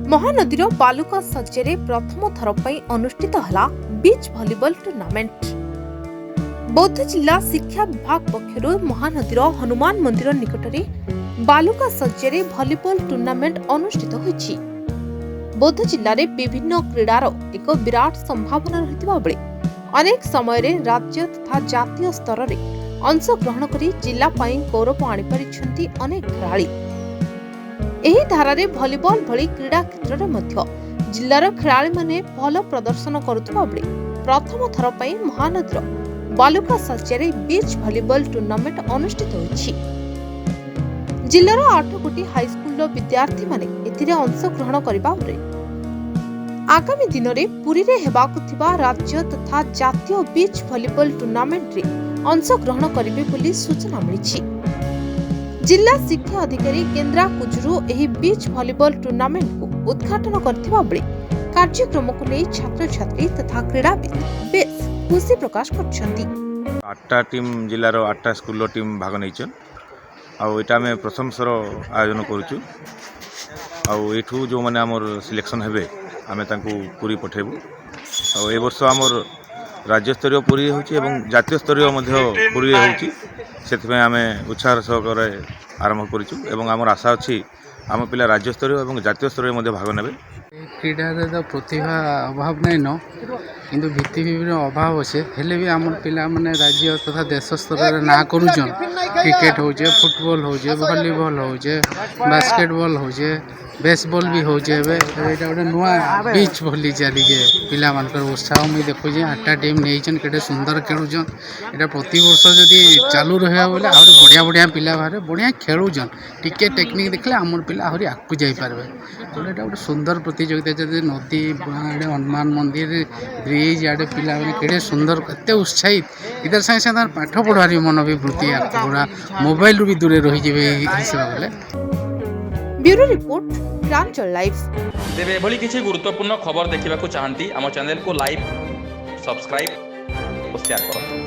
महानदीर बालुका सज्जे प्रथम थर पर अनुष्ठित हला बीच भलीबॉल टूर्नामेंट। बौद्ध जिला शिक्षा विभाग पक्षर महानदीर हनुमान मंदिर निकट में बालुका सज्जे भलीबॉल टूर्नामेंट अनुष्ठित होईछि। बौद्ध जिले में विभिन्न क्रीडार एक विराट संभावना रहितबा बेले अनेक समय रे राज्य तथा जातीय स्तर में अंशग्रहण करी जिला पाई गौरव आनिपारिछन्ति अनेक खेलाड़ी। एही धारारे भलीबॉल भली क्रीडा क्षेत्र में मध्य जिल्लार खेलाड़ी माने भल प्रदर्शन करुवा बेले प्रथम थर पर महानदीर बालुका सज्जे बीच भलीबॉल टूर्नामेंट अनुष्ठित होईछि। जिल्लार 8 गोटी हाईस्कूल विद्यार्थी माने एथिरे अंशग्रहण करिबा बेले आगामी दिन में पुरी रे हेबाकु थिबा राज्य तथा जातीय बीच भलीबॉल टूर्नामेंट रे अंशग्रहण करिबे बोली सूचना मिलिछि। जिला शिक्षा अधिकारी केन्द्रा कुजुरु एही बीच भलीबॉल टूर्नामेंट को उद्घाटन करथिबा बेले कार्यक्रम को नै छात्र छात्री तथा क्रीड़ाविद बेस खुशी प्रकाश करछन्ति। 8टा टीम जिल्लार 8टा स्कूल टीम भाग नैछन आ एटा में प्रथम सर आयोजन करूछु आ एठू जो माने हमर सिलेक्शन हेबे आमे तांको पूरी पठेबु आ ए वर्ष हमर राज्य स्तरीय पूरी होछि एवं जातीय स्तरीय मध्ये पूरी होछि। सेथिमे आमे उत्साह सहकारे आरंभ करिछु एवं हमर आशा अछि आम पिला राज्य स्तरीय एवं जातीय स्तरीय मध्ये भाग नेबे। क्रीडा तो प्रतिभा अभाव नहीं न किंतु भित्तिभूमिर अभाव अच्छे हेले भी आम पिला माने राज्य तथा देश स्तर में ना करुचन। क्रिकेट हो फुटबॉल हो वॉलीबॉल हो बास्केटबॉल हो बेसबॉल भी हो गोटे नुआ बीच भली चली पिला उत्साह मुझे देखुचे 8टा टीम नहीं केटे सुंदर खेलुचन। यहाँ प्रति वर्ष जदि चालू रहा बोले आहरी बढ़िया बढ़िया पिला बाहर बढ़िया खेलुचन। टिके टेक्निक देखले आम पिला आहरी आगू जापारे बोले गोटे सुंदर प्रतियोगिता जब नदी आड़े हनुमान मंदिर ब्रिज आड़े पिला केड़े सुंदर एत उत्साहित इधर सागे सागे पाठ पढ़ार मन भी वृत्ति पूरा मोबाइल भी दूरे रही हिसाब बोले। Bureau report Pranchal live. तेरे एभली किसी गुरुत्वपूर्ण खबर देखा चाहती आम चैनल को लाइक सब्सक्राइब और शेयर करो।